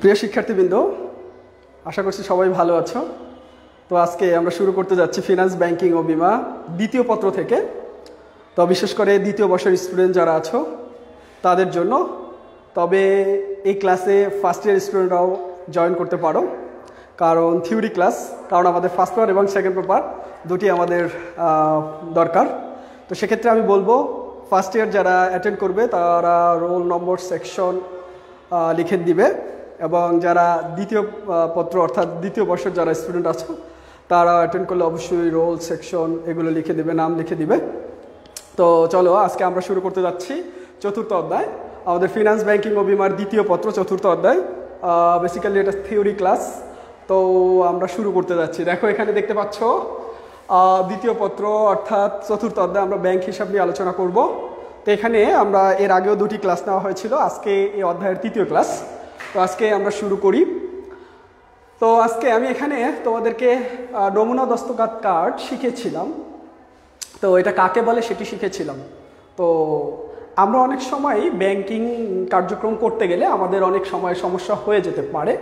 প্রিয় শিক্ষার্থীবৃন্দ, আশা করছি সবাই ভালো আছো। তো আজকে আমরা শুরু করতে যাচ্ছি ফিনান্স, ব্যাংকিং ও বিমা দ্বিতীয় পত্র থেকে। তো বিশেষ করে দ্বিতীয় বর্ষের স্টুডেন্ট যারা আছো তাদের জন্য, তবে এই ক্লাসে ফার্স্ট ইয়ার স্টুডেন্টরাও জয়েন করতে পারো, কারণ থিওরি ক্লাস, কারণ আমাদের ফার্স্ট পেপার এবং সেকেন্ড পেপার দুটি আমাদের দরকার। তো সেক্ষেত্রে আমি বলবো ফার্স্ট ইয়ার যারা অ্যাটেন্ড করবে তারা রোল নম্বর, সেকশন লিখে দিবে, এবং যারা দ্বিতীয় পত্র অর্থাৎ দ্বিতীয় বর্ষের যারা স্টুডেন্ট আছো তারা অ্যাটেন্ড করলে অবশ্যই রোল, সেকশন এগুলো লিখে দেবে, নাম লিখে দিবে। তো চলো আজকে আমরা শুরু করতে যাচ্ছি চতুর্থ অধ্যায়, আমাদের ফিনান্স, ব্যাংকিং ও বিমার দ্বিতীয় পত্র চতুর্থ অধ্যায়। বেসিক্যালি এটা থিওরি ক্লাস। তো আমরা শুরু করতে যাচ্ছি। দেখো এখানে দেখতে পাচ্ছ দ্বিতীয় পত্র অর্থাৎ চতুর্থ অধ্যায় আমরা ব্যাংক হিসাব নিয়ে আলোচনা করব। তো এখানে আমরা এর আগেও দুটি ক্লাস নেওয়া হয়েছিল, আজকে এই অধ্যায়ের তৃতীয় ক্লাস। তো আজকে আমরা শুরু করি। তো আজকে আমি এখানে তোমাদেরকে নমুনা দস্তখত কার্ড শিখেছিলাম। তো এটা কাকে বলে সেটি শিখেছিলাম। তো আমরা অনেক সময় ব্যাংকিং কার্যক্রম করতে গেলে আমাদের অনেক সময় সমস্যা হয়ে যেতে পারে।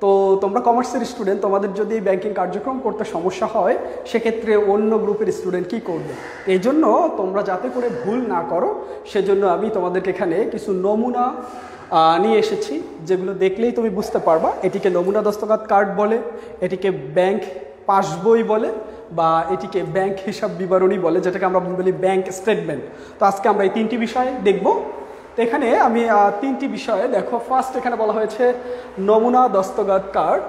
তো তোমরা কমার্সের স্টুডেন্ট, তোমাদের যদি ব্যাংকিং কার্যক্রম করতে সমস্যা হয় সেক্ষেত্রে অন্য গ্রুপের স্টুডেন্ট কি করবে? এই জন্য তোমরা যাতে করে ভুল না করো সেজন্য আমি তোমাদেরকে এখানে কিছু নমুনা নিয়ে এসেছি, যেগুলো দেখলেই তুমি বুঝতে পারবা এটিকে নমুনা দস্তখত কার্ড বলে, এটিকে ব্যাংক পাসবই বলে, বা এটিকে ব্যাংক হিসাব বিবরণী বলে, যেটাকে আমরা বলি ব্যাংক স্টেটমেন্ট। তো আজকে আমরা এই তিনটি বিষয় দেখব। তো এখানে আমি তিনটি বিষয়ে দেখো, ফার্স্ট এখানে বলা হয়েছে নমুনা দস্তখত কার্ড।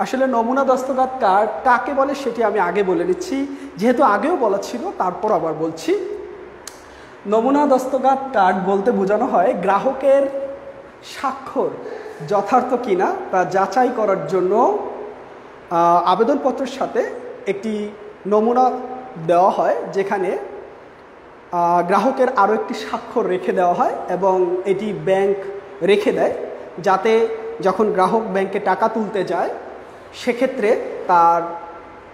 আসলে নমুনা দস্তখত কার্ড কাকে বলে সেটি আমি আগে বলে নিচ্ছি, যেহেতু আগেও বলা ছিল তারপর আবার বলছি। নমুনা দস্তখত কার্ড বলতে বোঝানো হয় গ্রাহকের স্বাক্ষর যথার্থ কিনা তা যাচাই করার জন্য আবেদনপত্রের সাথে একটি নমুনা দেওয়া হয়, যেখানে গ্রাহকের আরও একটি স্বাক্ষর রেখে দেওয়া হয় এবং এটি ব্যাংক রেখে দেয়, যাতে যখন গ্রাহক ব্যাংকে টাকা তুলতে যায় সেক্ষেত্রে তার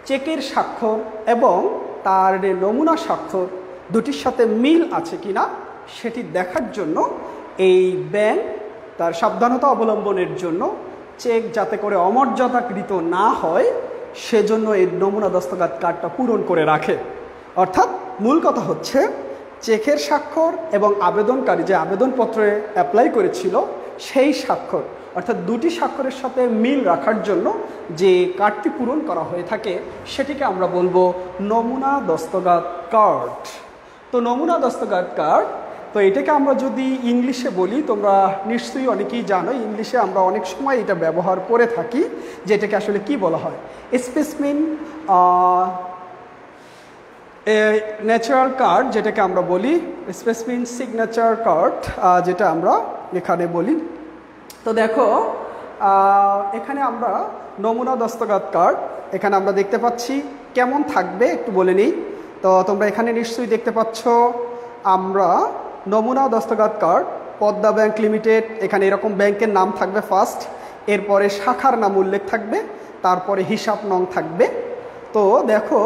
চেকের স্বাক্ষর এবং তার নমুনা স্বাক্ষর দুটির সাথে মিল আছে কিনা সেটি দেখার জন্য এই ব্যাংক তার সাবধানতা অবলম্বনের জন্য চেক যাতে করে অমর্যাদাকৃত না হয় সেজন্য এই নমুনা দস্তখত কার্ডটা পূরণ করে রাখে। অর্থাৎ মূল কথা হচ্ছে চেকের স্বাক্ষর এবং আবেদনকারী যে আবেদনপত্রে অ্যাপ্লাই করেছিল সেই স্বাক্ষর, অর্থাৎ দুটি স্বাক্ষরের সাথে মিল রাখার জন্য যে কার্ডটি পূরণ করা হয়ে থাকে সেটিকে আমরা বলবো নমুনা দস্তখত কার্ড। তো নমুনা দস্তখত কার্ড, তো এটাকে আমরা যদি ইংলিশে বলি, তোমরা নিশ্চয়ই অনেকেই জানো ইংলিশে আমরা অনেক সময় এটা ব্যবহার করে থাকি, যে এটাকে আসলে কি বলা হয়, স্পেসিমেন ন্যাচারাল কার্ড, যেটাকে আমরা বলি স্পেসিমেন সিগনেচার কার্ড, যেটা আমরা এখানে বলি। তো দেখো এখানে আমরা নমুনা দস্তখত কার্ড এখানে আমরা দেখতে পাচ্ছি কেমন থাকবে একটু বলে নিই। তো তোমরা এখানে নিশ্চয়ই দেখতে পাচ্ছ আমরা নমুনা দস্তখত কার্ড পদ্মা ব্যাংক লিমিটেড, এখানে এরকম ব্যাংকের নাম থাকবে ফার্স্ট, এরপরে শাখার নাম উল্লেখ থাকবে, তারপরে হিসাব নং থাকবে। তো দেখো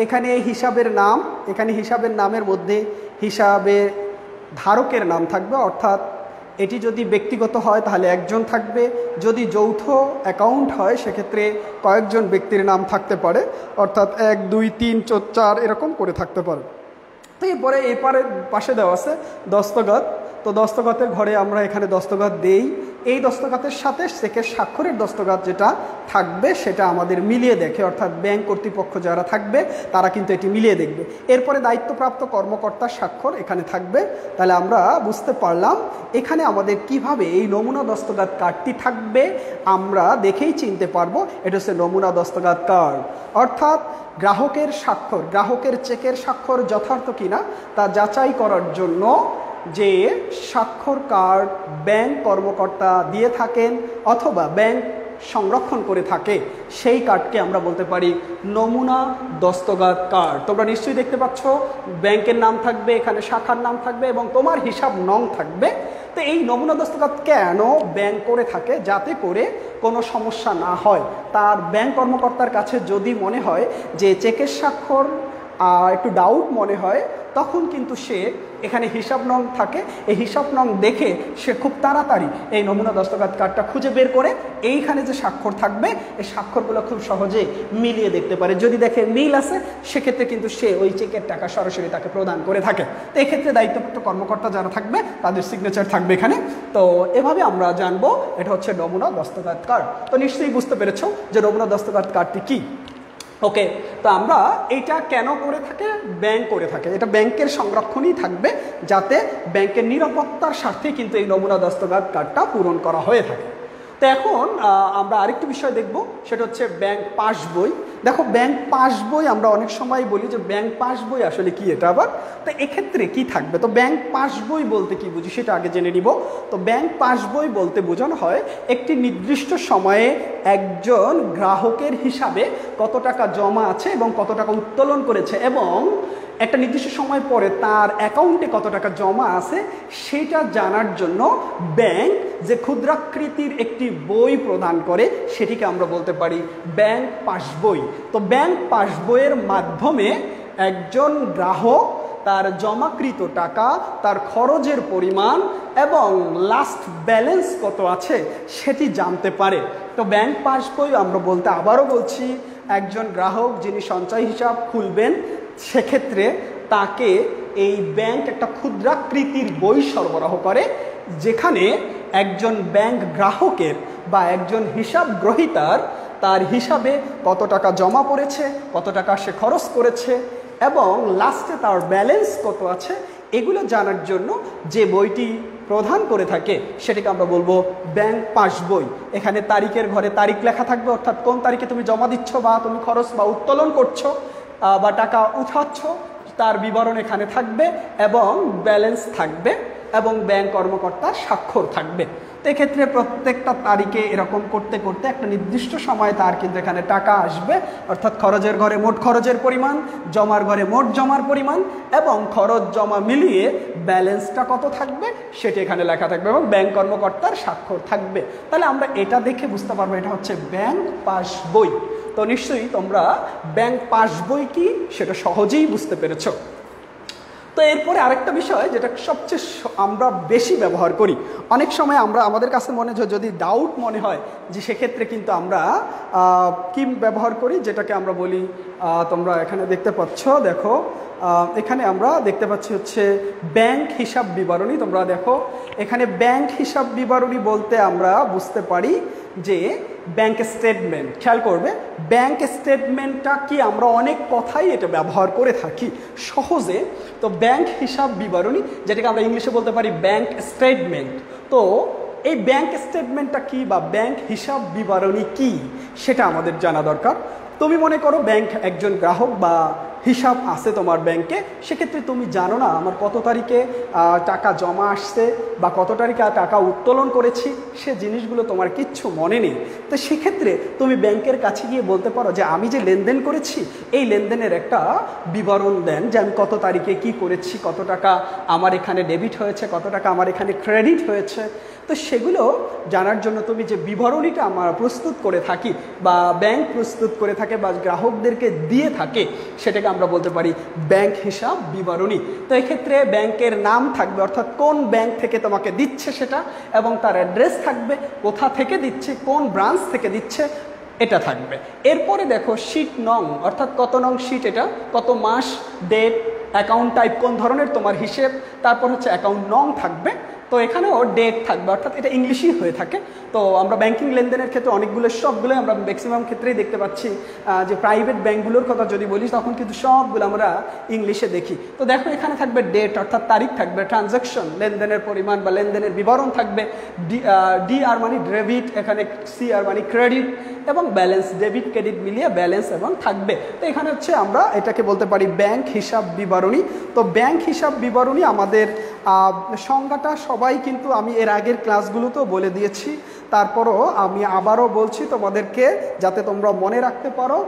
এখানে হিসাবের নাম, এখানে হিসাবের নামের মধ্যে হিসাবের ধারকের নাম থাকবে, অর্থাৎ এটি যদি ব্যক্তিগত হয় তাহলে একজন থাকবে, যদি যৌথ অ্যাকাউন্ট হয় সেক্ষেত্রে কয়েকজন ব্যক্তির নাম থাকতে পারে, অর্থাৎ 1, 2, 3, 4 এরকম করে থাকতে পারে। তো এরপরে এপারে পাশে দেওয়া আছে দস্তখত। তো দস্তখতের ঘরে আমরা এখানে দস্তখত দেই, এই দস্তখতের সাথে চেকের স্বাক্ষরের দস্তখত যেটা থাকবে সেটা আমাদের মিলিয়ে দেখে, অর্থাৎ ব্যাংক কর্তৃপক্ষ যারা থাকবে তারা কিন্তু এটি মিলিয়ে দেখবে। এরপরে দায়িত্বপ্রাপ্ত কর্মকর্তার স্বাক্ষর এখানে থাকবে। তাহলে আমরা বুঝতে পারলাম এখানে আমাদের কিভাবে এই নমুনা দস্তখত কার্ডটি থাকবে আমরা দেখেই চিনতে পারবো এটা হচ্ছে নমুনা দস্তখত কার্ড। অর্থাৎ গ্রাহকের স্বাক্ষর, গ্রাহকের চেকের স্বাক্ষর যথার্থ কিনা তা যাচাই করার জন্য যে স্বাক্ষর কার্ড ব্যাংক কর্মকর্তা দিয়ে থাকেন অথবা ব্যাংক সংরক্ষণ করে থাকে সেই কার্ডকে আমরা বলতে পারি নমুনা দস্তখত কার্ড। তোমরা নিশ্চয়ই দেখতে পাচ্ছ ব্যাংকের নাম থাকবে, এখানে শাখার নাম থাকবে এবং তোমার হিসাব নং থাকবে। তো এই নমুনা দস্তখত কেন ব্যাংক করে থাকে? যাতে করে কোনো সমস্যা না হয়। তার ব্যাংক কর্মকর্তার কাছে যদি মনে হয় যে চেকের স্বাক্ষর একটু ডাউট মনে হয়, তখন কিন্তু সে এখানে হিসাব নং থাকে, এই হিসাব নং দেখে সে খুব তাড়াতাড়ি এই নমুনা দস্তখত কার্ডটা খুঁজে বের করে এইখানে যে স্বাক্ষর থাকবে এই স্বাক্ষরগুলো খুব সহজে মিলিয়ে দেখতে পারে। যদি দেখে মিল আছে, সেক্ষেত্রে কিন্তু সে ওই চেকের টাকা সরাসরি তাকে প্রদান করে থাকে। তো এক্ষেত্রে দায়িত্বপ্রাপ্ত কর্মকর্তা যারা থাকবে তাদের সিগনেচার থাকবে এখানে। তো এভাবে আমরা জানবো এটা হচ্ছে নমুনা দস্তখত কার্ড। তো নিশ্চয়ই বুঝতে পেরেছো যে নমুনা দস্তখত কার্ডটি কী। ওকে, তো আমরা এইটা কেন করে থাকে? ব্যাংক করে থাকে, এটা ব্যাংকের সংরক্ষণই থাকবে, যাতে ব্যাংকের নিরাপত্তার স্বার্থে কিন্তু এই নমুনা দস্তখত কার্ডটা পূরণ করা হয়ে থাকে। তো এখন আমরা আরেকটি বিষয় দেখব, সেটা হচ্ছে ব্যাংক পাসবই। দেখো, ব্যাংক পাসবই আমরা অনেক সময় বলি যে ব্যাংক পাসবই আসলে কি, এটা আবার তো এক্ষেত্রে কি থাকবে। তো ব্যাংক পাসবই বলতে কি বুঝি সেটা আগে জেনে নিব। তো ব্যাংক পাসবই বলতে বোঝানো হয় একটি নির্দিষ্ট সময়ে একজন গ্রাহকের হিসাবে কত টাকা জমা আছে এবং কত টাকা উত্তোলন করেছে, এবং একটা নির্দিষ্ট সময় পরে তার অ্যাকাউন্টে কত টাকা জমা আছে সেটা জানার জন্য ব্যাংক যে ক্ষুদ্রাকৃতির একটি বই প্রদান করে সেটিকে আমরা বলতে পারি ব্যাংক পাসবই। তো ব্যাংক পাসবইয়ের মাধ্যমে একজন গ্রাহক তার জমাকৃত টাকা, তার খরচের পরিমাণ এবং লাস্ট ব্যালেন্স কত আছে সেটি জানতে পারে। তো ব্যাংক পাসবই আমরা বলতে আবারও বলছি, একজন গ্রাহক যিনি সঞ্চয় হিসাব খুলবেন সেক্ষেত্রে তাকে এই ব্যাংক একটা ক্ষুদ্রাকৃতির বই সরবরাহ করে, যেখানে একজন ব্যাংক গ্রাহকের বা একজন হিসাব গ্রহীতার তার হিসাবে কত টাকা জমা পড়েছে, কত টাকা সে খরচ করেছে এবং লাস্টে তার ব্যালেন্স কত আছে এগুলো জানার জন্য যে বইটি প্রদান করে থাকে সেটাকে আমরা বলবো ব্যাংক পাসবই। এখানে তারিখের ঘরে তারিখ লেখা থাকবে, অর্থাৎ কোন তারিখে তুমি জমা দিচ্ছ বা তুমি খরচ বা উত্তোলন করছো বা টাকা উঠাচ্ছ তার বিবরণ এখানে থাকবে এবং ব্যালেন্স থাকবে এবং ব্যাংক কর্মকর্তার স্বাক্ষর থাকবে। তো এক্ষেত্রে প্রত্যেকটা তারিখে এরকম করতে করতে একটা নির্দিষ্ট সময় তার কিন্তু এখানে টাকা আসবে, অর্থাৎ খরচের ঘরে মোট খরচের পরিমাণ, জমার ঘরে মোট জমার পরিমাণ এবং খরচ জমা মিলিয়ে ব্যালেন্সটা কত থাকবে সেটি এখানে লেখা থাকবে এবং ব্যাংক কর্মকর্তার স্বাক্ষর থাকবে। তাহলে আমরা এটা দেখে বুঝতে পারবো এটা হচ্ছে ব্যাংক পাসবই। তো নিশ্চয়ই তোমরা ব্যাংক পাসবই কি সেটা সহজেই বুঝতে পেরেছো। তো এরপরে আরেকটা বিষয় যেটা সবচেয়ে আমরা বেশি ব্যবহার করি, অনেক সময় আমরা আমাদের কাছে মনে হয় যদি ডাউট মনে হয় যে সেক্ষেত্রে কিন্তু আমরা কি ব্যবহার করি, যেটাকে আমরা বলি, তোমরা এখানে দেখতে পাচ্ছ, দেখো এখানে আমরা দেখতে পাচ্ছি হচ্ছে ব্যাংক হিসাব বিবরণী। তোমরা দেখো এখানে ব্যাংক হিসাব বিবরণী বলতে আমরা বুঝতে পারি যে ব্যাংক স্টেটমেন্ট। খেয়াল করবে, ব্যাংক স্টেটমেন্টটা কি আমরা অনেক কথাই এটা ব্যবহার করে থাকি সহজে। তো ব্যাংক হিসাব বিবরণী, যেটাকে আমরা ইংলিশে বলতে পারি ব্যাংক স্টেটমেন্ট। তো এই ব্যাংক স্টেটমেন্টটা কি বা ব্যাংক হিসাব বিবরণী কি সেটা আমাদের জানা দরকার। তুমি মনে করো ব্যাংক একজন গ্রাহক বা হিসাব আছে তোমার ব্যাংকে, সেক্ষেত্রে তুমি জানো না আমার কত তারিখে টাকা জমা আসছে বা কত তারিখে টাকা উত্তোলন করেছি, সে জিনিসগুলো তোমার কিচ্ছু মনে নেই। তো সেক্ষেত্রে তুমি ব্যাংকের কাছে গিয়ে বলতে পারো যে আমি যে লেনদেন করেছি এই লেনদেনের একটা বিবরণ দেন, যে আমি কত তারিখে কি করেছি, কত টাকা আমার এখানে ডেবিট হয়েছে, কত টাকা আমার এখানে ক্রেডিট হয়েছে। তো সেগুলো জানার জন্য তুমি যে বিবরণীটা আমরা প্রস্তুত করে থাকি বা ব্যাংক প্রস্তুত করে থাকে বা গ্রাহকদেরকে দিয়ে থাকে সেটাকে আমরা বলতে পারি ব্যাংক হিসাব বিবরণী। তো এক্ষেত্রে ব্যাংকের নাম থাকবে, অর্থাৎ কোন ব্যাংক থেকে তোমাকে দিচ্ছে সেটা, এবং তার অ্যাড্রেস থাকবে, কোথা থেকে দিচ্ছে, কোন ব্রাঞ্চ থেকে দিচ্ছে এটা থাকবে। এরপরে দেখো শীট নং, অর্থাৎ কত নং শীট, এটা কত মাস, ডেট, অ্যাকাউন্ট টাইপ কোন ধরনের তোমার হিসেব, তারপর হচ্ছে অ্যাকাউন্ট নং থাকবে। তো এখানেও ডেট থাকবে, অর্থাৎ এটা ইংলিশই হয়ে থাকে। তো আমরা ব্যাংকিং লেনদেনের ক্ষেত্রে অনেকগুলো সবগুলোই আমরা ম্যাক্সিমাম ক্ষেত্রেই দেখতে পাচ্ছি যে প্রাইভেট ব্যাংকগুলোর কথা যদি বলি তখন কিন্তু সবগুলো আমরা ইংলিশে দেখি। তো দেখো এখানে থাকবে ডেট, অর্থাৎ তারিখ থাকবে, ট্রানজ্যাকশন লেনদেনের পরিমাণ বা লেনদেনের বিবরণ থাকবে, ডি আর মানে ডেবিট, এখানে সি আর মানে ক্রেডিট এবং ব্যালেন্স, ডেবিট ক্রেডিট মিলিয়ে ব্যালেন্স এবং থাকবে। তো এখানে হচ্ছে আমরা এটাকে বলতে পারি ব্যাংক হিসাব বিবরণী। তো ব্যাংক হিসাব বিবরণী আমাদের সংজ্ঞাটা সবাই কিন্তু আমি এর আগের ক্লাসগুলোতেও বলে দিয়েছি, তারপরও আমি আবারও বলছি তোমাদেরকে যাতে তোমরা মনে রাখতে পারো।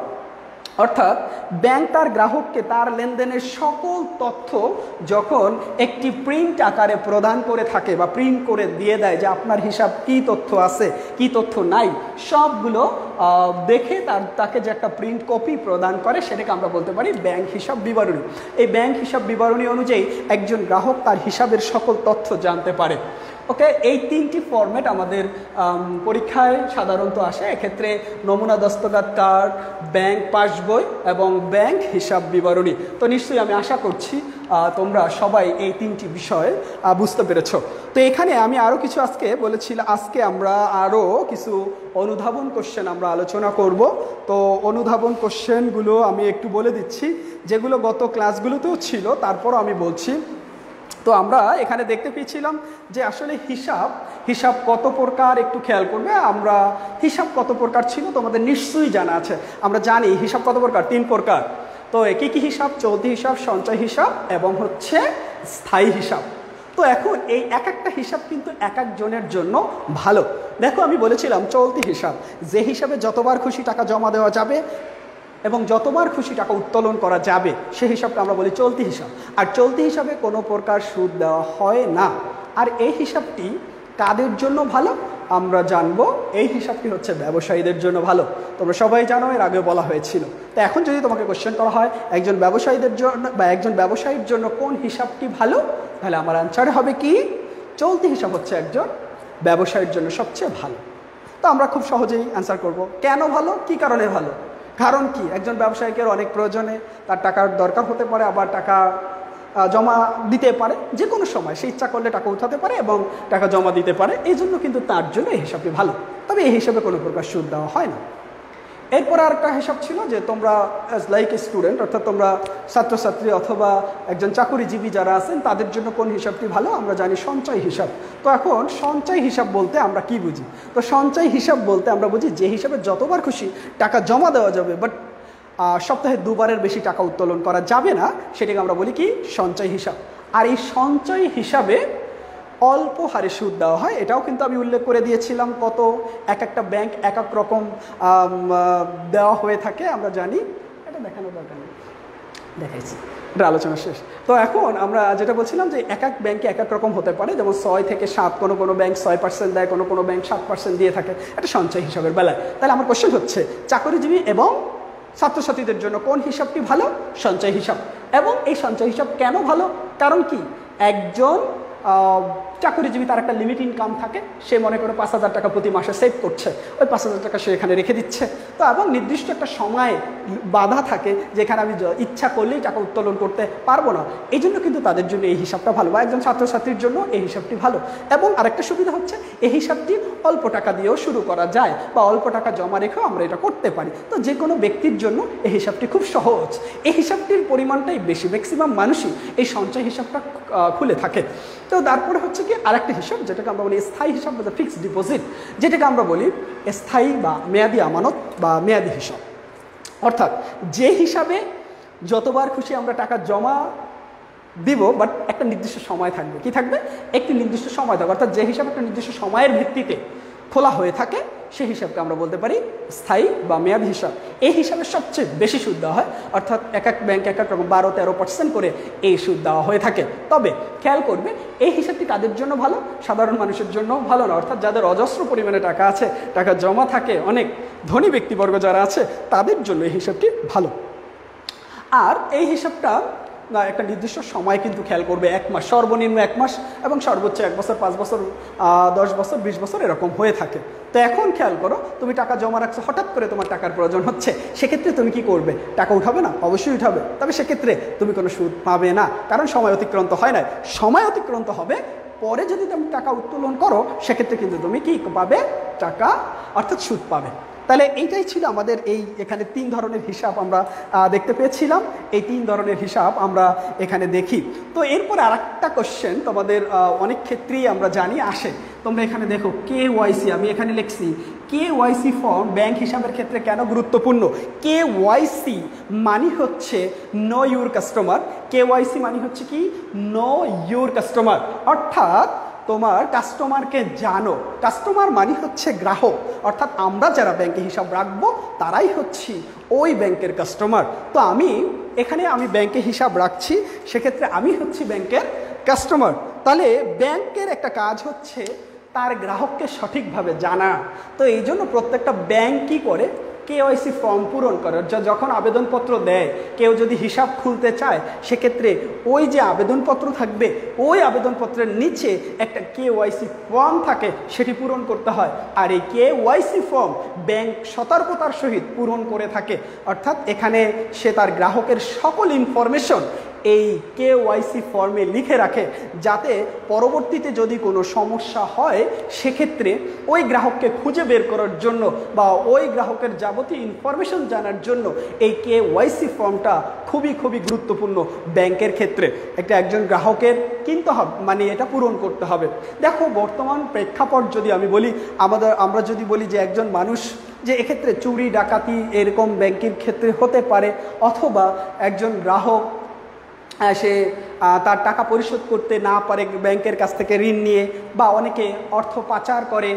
অর্থাৎ ব্যাংক তার গ্রাহককে তার লেনদেনের সকল তথ্য যখন একটি প্রিন্ট আকারে প্রদান করে থাকে বা প্রিন্ট করে দিয়ে দেয় যে আপনার হিসাব কী তথ্য আছে কী তথ্য নাই, সবগুলো দেখে তাকে যে একটা প্রিন্ট কপি প্রদান করে সেটাকে আমরা বলতে পারি ব্যাংক হিসাব বিবরণী। এই ব্যাংক হিসাব বিবরণী অনুযায়ী একজন গ্রাহক তার হিসাবের সকল তথ্য জানতে পারে। ওকে, এই তিনটি ফরম্যাট আমাদের পরীক্ষায় সাধারণত আসে। এক্ষেত্রে নমুনা দস্তখত কার্ড, ব্যাংক পাসবই এবং ব্যাংক হিসাব বিবরণী। তো নিশ্চয়ই আমি আশা করছি তোমরা সবাই এই তিনটি বিষয় বুঝতে পেরেছো। তো এখানে আমি আরও কিছু আজকে আমরা আরও কিছু অনুধাবন কোশ্চেন আমরা আলোচনা করব। তো অনুধাবন কোশ্চেনগুলো আমি একটু বলে দিচ্ছি, যেগুলো গত ক্লাসগুলোতেও ছিল, তারপরও আমি বলছি। তো আমরা এখানে দেখতে পেয়েছিলাম যে আসলে হিসাব কত প্রকার, একটু খেয়াল করবে। আমরা হিসাব কত প্রকার ছিল তোমাদের নিশ্চয়ই জানা আছে। আমরা জানি হিসাব কত প্রকার, 3 প্রকার। তো কি কি হিসাব? চলতি হিসাব, সঞ্চয় হিসাব এবং হচ্ছে স্থায়ী হিসাব। তো এখন এই এক একটা হিসাব কিন্তু এক একজনের জন্য ভালো। দেখো, আমি বলেছিলাম চলতি হিসাব, যে হিসাবে যতবার খুশি টাকা জমা দেওয়া যাবে এবং যতবার খুশি টাকা উত্তোলন করা যাবে সেই হিসাবটা আমরা বলি চলতি হিসাব। আর চলতি হিসাবে কোনো প্রকার সুদ দেওয়া হয় না। আর এই হিসাবটি কাদের জন্য ভালো আমরা জানবো। এই হিসাবটি হচ্ছে ব্যবসায়ীদের জন্য ভালো। তোমরা সবাই জানো, এর আগে বলা হয়েছিল। তো এখন যদি তোমাকে কোশ্চেন করা হয় একজন ব্যবসায়ীদের জন্য বা একজন ব্যবসায়ীর জন্য কোন হিসাবটি ভালো, তাহলে আমার অ্যান্সার হবে কি চলতি হিসাব হচ্ছে একজন ব্যবসায়ীর জন্য সবচেয়ে ভালো। তো আমরা খুব সহজেই অ্যান্সার করব কেন ভালো, কি কারণে ভালো। কারণ কি, একজন ব্যবসায়ীকের অনেক প্রয়োজনে তার টাকার দরকার হতে পারে, আবার টাকা জমা দিতে পারে যে কোনো সময়, সে ইচ্ছা করলে টাকা উঠাতে পারে এবং টাকা জমা দিতে পারে। এই জন্য কিন্তু তার জন্য এই হিসাবটি ভালো। তবে এই হিসাবে কোনো প্রকার সুদ দেওয়া হয় না। এরপর আরেকটা হিসাব ছিল যে তোমরা অ্যাজ লাইক এ স্টুডেন্ট, অর্থাৎ তোমরা ছাত্রছাত্রী অথবা একজন চাকুরিজীবী যারা আছেন তাদের জন্য কোন হিসাবটি ভালো, আমরা জানি সঞ্চয় হিসাব। তো এখন সঞ্চয় হিসাব বলতে আমরা কি বুঝি? তো সঞ্চয় হিসাব বলতে আমরা বুঝি যে হিসাবে যতবার খুশি টাকা জমা দেওয়া যাবে, বাট সপ্তাহে 2 বারের বেশি টাকা উত্তোলন করা যাবে না, সেটাকে আমরা বলি কি সঞ্চয় হিসাব। আর এই সঞ্চয় হিসাবে অল্প হারে সুদ দেওয়া হয়। এটাও কিন্তু আমি উল্লেখ করে দিয়েছিলাম কত এক একটা ব্যাংক এক এক রকম দেওয়া হয়ে থাকে। আমরা জানি, এটা দেখানোর দরকার নেই, দেখাইছি, এটা আলোচনা শেষ। তো এখন আমরা যেটা বলছিলাম যে এক এক ব্যাংকে এক এক রকম হতে পারে, যেমন 6 থেকে 7, কোনো ব্যাংক 6% দেয়, কোনো ব্যাংক 7% দিয়ে থাকে, এটা সঞ্চয় হিসাবের বেলায়। তাহলে আমার কোশ্চেন হচ্ছে চাকরিজীবী এবং ছাত্রছাত্রীদের জন্য কোন হিসাবটি ভালো? সঞ্চয় হিসাব। এবং এই সঞ্চয় হিসাব কেন ভালো? কারণ কি, একজন চাকরিজীবী তার একটা লিমিট ইনকাম থাকে, সে মনে করে 5,000 টাকা প্রতি মাসে সেভ করছে, ওই 5,000 টাকা সে এখানে রেখে দিচ্ছে। তো এবং নির্দিষ্ট একটা সময়ে বাধা থাকে যেখানে আমি ইচ্ছা করলেই টাকা উত্তোলন করতে পারবো না। এই জন্য কিন্তু তাদের জন্য এই হিসাবটা ভালো, বা একজন ছাত্রছাত্রীর জন্য এই হিসাবটি ভালো। এবং আরেকটা সুবিধা হচ্ছে এই হিসাবটি অল্প টাকা দিয়েও শুরু করা যায়, বা অল্প টাকা জমা রেখেও আমরা এটা করতে পারি। তো যে কোনো ব্যক্তির জন্য এই হিসাবটি খুব সহজ। এই হিসাবটির পরিমাণটাই বেশি, ম্যাক্সিমাম মানুষই এই সঞ্চয় হিসাবটা খুলে থাকে। তো তারপরে হচ্ছে কি আরেকটা হিসাব, যেটাকে আমরা বলি স্থায়ী হিসাব বা ফিক্সড ডিপোজিট, যেটাকে আমরা বলি স্থায়ী বা মেয়াদি আমানত বা মেয়াদি হিসাব। অর্থাৎ যে হিসাবে যতবার খুশি আমরা টাকা জমা দিব, বাট একটা নির্দিষ্ট সময় থাকবে। কি থাকবে? একটি নির্দিষ্ট সময় থাকবে। অর্থাৎ যে হিসাবে একটা নির্দিষ্ট সময়ের ভিত্তিতে খোলা হয়ে থাকে সেই হিসাবকে আমরা বলতে পারি স্থায়ী বা মেয়াদি হিসাব। এই হিসাবে সবচেয়ে বেশি সুদ দেওয়া হয়, অর্থাৎ এক এক ব্যাংক এক এক রকম 12-13% করে এই সুদ দেওয়া হয়ে থাকে। তবে খেয়াল করবে এই হিসাবটি কাদের জন্য ভালো? সাধারণ মানুষের জন্য ভালো না। অর্থাৎ যাদের অজস্র পরিমাণে টাকা আছে, টাকা জমা থাকে, অনেক ধনী ব্যক্তিবর্গ যারা আছে, তাদের জন্য এই হিসাবটি ভালো। আর এই হিসাবটা একটা নির্দিষ্ট সময় কিন্তু খেয়াল করবে, 1 মাস, সর্বনিম্ন 1 মাস এবং সর্বোচ্চ 1 বছর, 5 বছর, 10 বছর, 20 বছর এরকম হয়ে থাকে। তো এখন খেয়াল করো, তুমি টাকা জমা রাখছো, হঠাৎ করে তোমার টাকার প্রয়োজন হচ্ছে, সেক্ষেত্রে তুমি কি করবে? টাকা উঠাবে না? অবশ্যই উঠাবে। তবে সেক্ষেত্রে তুমি কোনো সুদ পাবে না, কারণ সময় অতিক্রান্ত হয় না। সময় অতিক্রান্ত হবে, পরে যদি তুমি টাকা উত্তোলন করো সেক্ষেত্রে কিন্তু তুমি কি পাবে? টাকা, অর্থাৎ সুদ পাবে। তাহলে এইটাই ছিল আমাদের এখানে 3 ধরনের হিসাব আমরা দেখতে পেয়েছিলাম। এই 3 ধরনের হিসাব আমরা এখানে দেখি। তো এরপরে আরেকটা কোশ্চেন তোমাদের অনেক ক্ষেত্রেই আমরা জানি আসে। তোমরা এখানে দেখো KYC, আমি এখানে লিখছি KYC ফর্ম ব্যাংক হিসাবের ক্ষেত্রে কেন গুরুত্বপূর্ণ। KYC মানে হচ্ছে নো ইউর কাস্টমার। KYC মানে হচ্ছে কি? No your customer. অর্থাৎ তোমার কাস্টমারকে জানো। কাস্টমার মানে হচ্ছে গ্রাহক, অর্থাৎ আমরা যারা ব্যাংকে হিসাব রাখবো তারাই হচ্ছি ওই ব্যাংকের কাস্টমার। তো এখানে আমি ব্যাংকে হিসাব রাখছি, সেক্ষেত্রে আমি হচ্ছি ব্যাংকের কাস্টমার। তাহলে ব্যাংকের একটা কাজ হচ্ছে তার গ্রাহককে সঠিকভাবে জানা। তো এই জন্য প্রত্যেকটা ব্যাংক কী করে, কেওয়াইসি ফর্ম পূরণ করে। যখন আবেদনপত্র দেয়, কেউ যদি হিসাব খুলতে চায়, সেক্ষেত্রে ওই যে আবেদনপত্র থাকবে, ওই আবেদনপত্রের নিচে একটা কেওয়াইসি ফর্ম থাকে, সেটি পূরণ করতে হয়। আর এই কেওয়াইসি ফর্ম ব্যাংক সতর্কতার সহিত পূরণ করে থাকে, অর্থাৎ এখানে সে তার গ্রাহকের সকল ইনফরমেশন এই কেওয়াইসি ফর্মে লিখে রাখে, যাতে পরবর্তীতে যদি কোনো সমস্যা হয় সেক্ষেত্রে ওই গ্রাহককে খুঁজে বের করার জন্য বা ওই গ্রাহকের যাবতীয় ইনফরমেশন জানার জন্য এই কেওয়াইসি ফর্মটা খুবই গুরুত্বপূর্ণ ব্যাংকের ক্ষেত্রে। একজন গ্রাহকের কিনতে হবে মানে এটা পূরণ করতে হবে। দেখো বর্তমান প্রেক্ষাপট যদি আমি বলি, আমরা যদি বলি যে একজন মানুষ যে এক্ষেত্রে চুরি ডাকাতি এরকম ব্যাংকের ক্ষেত্রে হতে পারে, অথবা একজন গ্রাহক সে তার টাকা পরিশোধ করতে না পারে ব্যাংকের কাছ থেকে ঋণ নিয়ে, বা অনেকে অর্থ পাচার করে,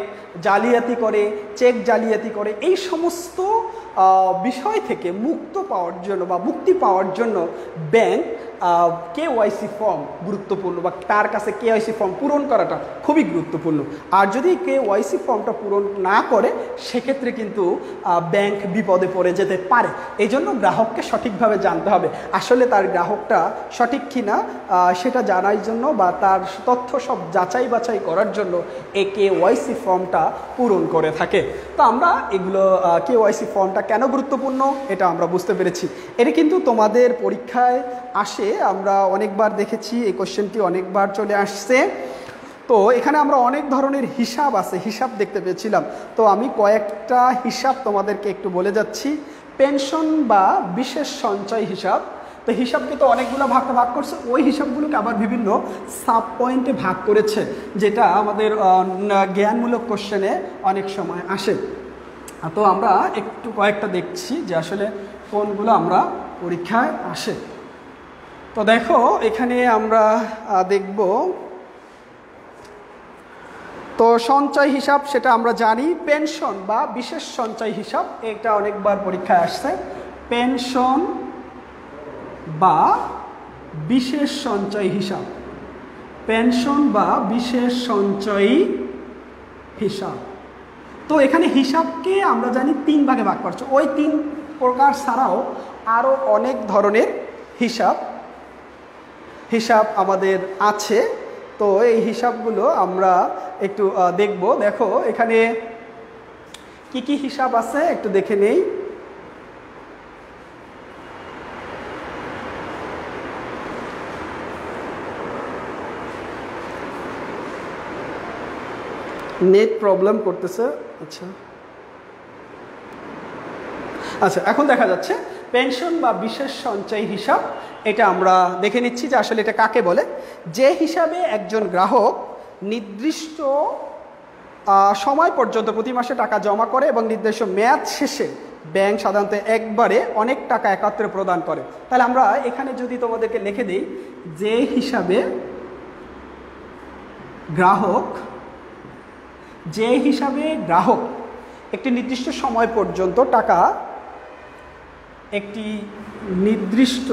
জালিয়াতি করে, চেক জালিয়াতি করে, এই সমস্ত বিষয় থেকে মুক্তি পাওয়ার জন্য ব্যাংক কেওয়াইসি ফর্ম গুরুত্বপূর্ণ, বা তার কাছে কেওয়াইসি ফর্ম পূরণ করাটা খুবই গুরুত্বপূর্ণ। আর যদি কেওয়াইসি ফর্মটা পূরণ না করে, সেক্ষেত্রে কিন্তু ব্যাংক বিপদে পড়ে যেতে পারে। এই জন্য গ্রাহককে সঠিকভাবে জানতে হবে, আসলে তার গ্রাহকটা সঠিক কিনা সেটা জানার জন্য বা তার তথ্য সব যাচাই বাছাই করার জন্য এই কেওয়াইসি ফর্মটা পূরণ করে থাকে। তো আমরা এগুলো কেওয়াইসি ফর্মটা কেন গুরুত্বপূর্ণ এটা আমরা বুঝতে পেরেছি। এটা কিন্তু তোমাদের পরীক্ষায় আসে, আমরা অনেকবার দেখেছি, এই কোশ্চেনটি অনেকবার চলে আসছে। তো এখানে আমরা অনেক ধরনের হিসাব আছে, হিসাব দেখতে পেয়েছিলাম। তো আমি কয়েকটা হিসাব তোমাদেরকে একটু বলে যাচ্ছি। পেনশন বা বিশেষ সঞ্চয় হিসাব। তো হিসাবকে তো অনেকগুলো ভাগ করছে, ওই হিসাবগুলোকে আবার বিভিন্ন সাব পয়েন্টে ভাগ করেছে, যেটা আমাদের জ্ঞানমূলক কোশ্চেনে অনেক সময় আসে। তো আমরা একটু কয়েকটা দেখছি যে আসলে কোনগুলো আমরা পরীক্ষায় আসে। তো দেখো এখানে আমরা দেখব, তো সঞ্চয় হিসাব সেটা আমরা জানি। পেনশন বা বিশেষ সঞ্চয় হিসাব, এটা অনেকবার পরীক্ষায় আসছে। পেনশন বা বিশেষ সঞ্চয় হিসাব, পেনশন বা বিশেষ সঞ্চয়ী হিসাব। তো এখানে হিসাবকে আমরা জানি 3 ভাগে ভাগ করছে। ওই 3 প্রকার ছাড়াও আরও অনেক ধরনের হিসাব আমাদের আছে। তো এই হিসাবগুলো আমরা একটু দেখব। দেখো এখানে কি কি হিসাব আছে একটু দেখে নেই। নেট প্রবলেম করতেছে। আচ্ছা এখন দেখা যাচ্ছে পেনশন বা বিশেষ সঞ্চয় হিসাব, এটা আমরা দেখে নিচ্ছি যে আসলে এটা কাকে বলে। যে হিসাবে একজন গ্রাহক নির্দিষ্ট সময় পর্যন্ত প্রতি মাসে টাকা জমা করে এবং নির্দিষ্ট মেয়াদ শেষে ব্যাংক সাধারণত একবারে অনেক টাকা একত্রে প্রদান করে। তাহলে আমরা এখানে যদি তোমাদেরকে লিখে দিই, যে হিসাবে গ্রাহক একটি নির্দিষ্ট সময় পর্যন্ত টাকা একটি নির্দিষ্ট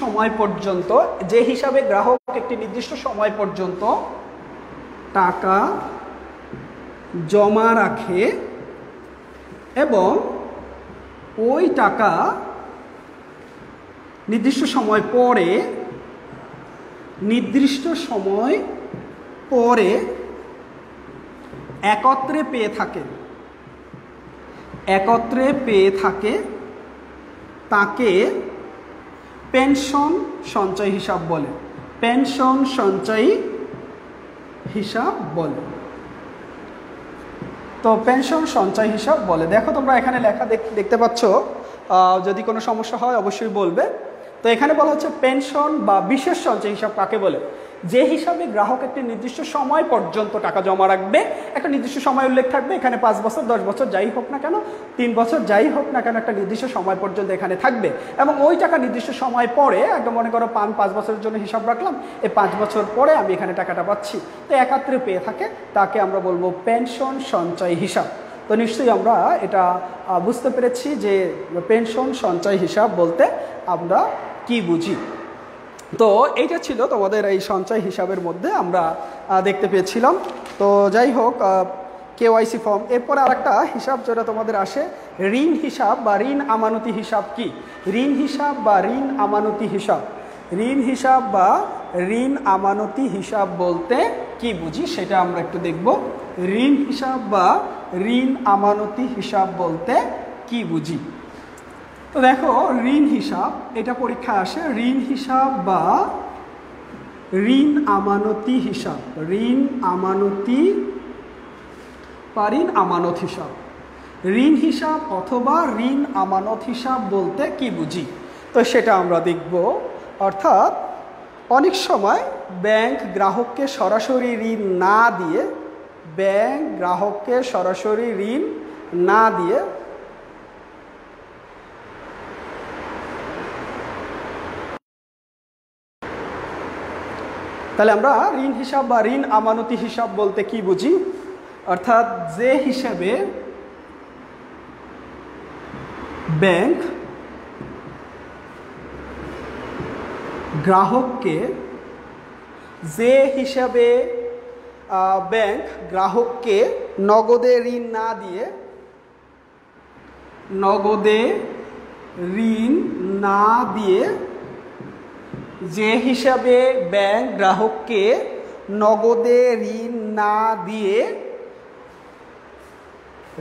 সময় পর্যন্ত, যে হিসাবে গ্রাহক একটি নির্দিষ্ট সময় পর্যন্ত টাকা জমা রাখে এবং ওই টাকা নির্দিষ্ট সময় পরে একত্রে পেয়ে থাকে, তাকে পেনশন সঞ্চয় হিসাব বলে। পেনশন সঞ্চয়ী হিসাব বলে। তো পেনশন সঞ্চয় হিসাব বলে। দেখো তোমরা এখানে লেখা দেখতে পাচ্ছ, যদি কোনো সমস্যা হয় অবশ্যই বলবে। তো এখানে বলা হচ্ছে পেনশন বা বিশেষ সঞ্চয় হিসাব কাকে বলে। যে হিসাবে গ্রাহক একটি নির্দিষ্ট সময় পর্যন্ত টাকা জমা রাখবে, একটা নির্দিষ্ট সময় উল্লেখ থাকবে, এখানে 5 বছর 10 বছর যাই হোক না কেন, 3 বছর যাই হোক না কেন, একটা নির্দিষ্ট সময় পর্যন্ত এখানে থাকবে এবং ওই টাকা নির্দিষ্ট সময় পরে একদম মনে করো 5 বছরের জন্য হিসাব রাখলাম, এই 5 বছর পরে আমি এখানে টাকাটা পাচ্ছি, তো একাত্রে পেয়ে থাকে, তাকে আমরা বলবো পেনশন সঞ্চয় হিসাব। তো নিশ্চয়ই আমরা এটা বুঝতে পেরেছি যে পেনশন সঞ্চয় হিসাব বলতে আমরা কি বুঝি। তো এইটা ছিল তোমাদের এই সঞ্চয় হিসাবের মধ্যে আমরা দেখতে পেয়েছিলাম। তো যাই হোক, কেওয়াইসি ফর্ম, এরপরে আরেকটা হিসাব যেটা তোমাদের আসে, ঋণ হিসাব বা ঋণ আমানতি হিসাব কি? ঋণ হিসাব বা ঋণ আমানতি হিসাব, ঋণ হিসাব বা ঋণ আমানতি হিসাব বলতে কি বুঝি সেটা আমরা একটু দেখব। ঋণ হিসাব বা ঋণ আমানতি হিসাব বলতে কি বুঝি? তো দেখো, ঋণ হিসাব এটা পরীক্ষায় আসে, ঋণ হিসাব বা ঋণ আমানতি হিসাব, ঋণ আমানতি বা ঋণ আমানত হিসাব, ঋণ হিসাব অথবা ঋণ আমানত হিসাব বলতে কি বুঝি? তো সেটা আমরা দেখব। অর্থাৎ অনেক সময় ব্যাংক গ্রাহককে সরাসরি ঋণ না দিয়ে, ব্যাংক গ্রাহককে সরাসরি ঋণ না দিয়ে তাহলে আমরা ঋণ হিসাব বা ঋণ আমানতি হিসাব বলতে কি বুঝি? অর্থাৎ যে হিসাবে ব্যাংক গ্রাহককে, যে হিসাবে ব্যাংক গ্রাহককে নগদে ঋণ না দিয়ে, নগদে ঋণ না দিয়ে, যে হিসাবে ব্যাংক গ্রাহককে নগদে ঋণ না দিয়ে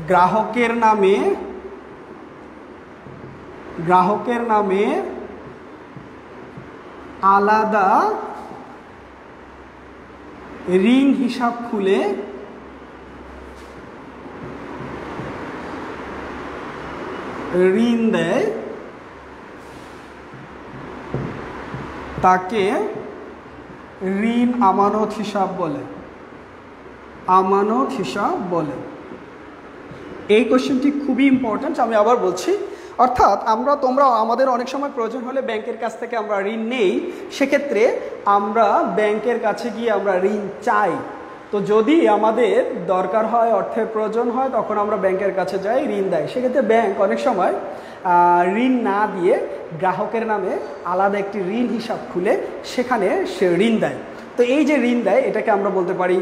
গ্রাহকের নামে আলাদা ঋণ হিসাব খুলে ঋণ দেয়, তাকে ঋণ আমানত হিসাব বলে, আমানত হিসাব বলে। এই কোশ্চেনটি খুবই ইম্পর্ট্যান্ট, আমি আবার বলছি। অর্থাৎ তোমরা আমাদের অনেক সময় প্রয়োজন হলে ব্যাংকের কাছ থেকে আমরা ঋণ নেই, সেক্ষেত্রে আমরা ব্যাংকের কাছে গিয়ে আমরা ঋণ চাই। তো যদি আমাদের দরকার হয়, অর্থের প্রয়োজন হয়, তখন আমরা ব্যাংকের কাছে যাই, ঋণ দেয়। সেক্ষেত্রে ব্যাংক অনেক সময় ঋণ না দিয়ে গ্রাহকের নামে আলাদা একটি ঋণ হিসাব খুলে সেখানে সে ঋণ দেয়। তো এই যে ঋণ দেয়, এটাকে আমরা বলতে পারি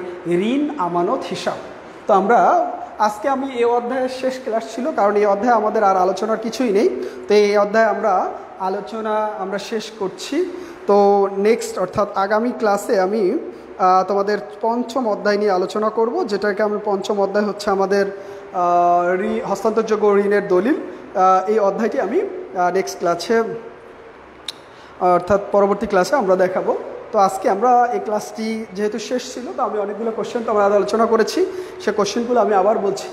ঋণ আমানত হিসাব। তো আমরা আজকে, আমি এই অধ্যায়ের শেষ ক্লাস ছিল, কারণ এই অধ্যায়ে আমাদের আর আলোচনার কিছুই নেই। তো এই অধ্যায়ে আমরা শেষ করছি। তো নেক্সট অর্থাৎ আগামী ক্লাসে আমি তোমাদের পঞ্চম অধ্যায় নিয়ে আলোচনা করব, যেটাকে আমি পঞ্চম অধ্যায় হচ্ছে আমাদের হস্তান্তরযোগ্য ঋণের দলিল। এই অধ্যায়টি আমি নেক্সট ক্লাসে অর্থাৎ পরবর্তী ক্লাসে আমরা দেখাবো। তো আজকে আমরা এই ক্লাসটি যেহেতু শেষ ছিল, তো আমি অনেকগুলো কোশ্চেন তো আমরা আলোচনা করেছি। সে কোশ্চেনগুলো আমি আবার বলছি।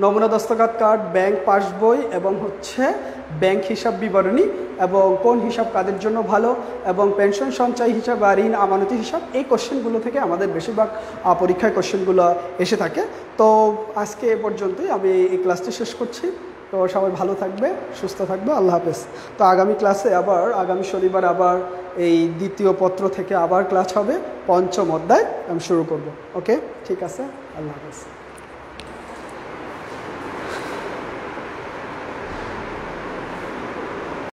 নমুনা দস্তখত কার্ড, ব্যাংক পাসবই এবং হচ্ছে ব্যাংক হিসাব বিবরণী, এবং কোন হিসাব কাদের জন্য ভালো, এবং পেনশন সঞ্চয় হিসাব বা ঋণ আমানতি হিসাব, এই কোশ্চেনগুলো থেকে আমাদের বেশিরভাগ পরীক্ষায় কোশ্চেনগুলো এসে থাকে। তো আজকে এ পর্যন্তই আমি এই ক্লাসটি শেষ করছি। তো সবাই ভালো থাকবে, সুস্থ থাকবে, আল্লাহ হাফেজ। তো আগামী ক্লাসে আগামী শনিবার আবার এই দ্বিতীয় পত্র থেকে আবার ক্লাস হবে, পঞ্চম অধ্যায় আমি শুরু করব। ওকে, ঠিক আছে, আল্লাহ হাফেজ।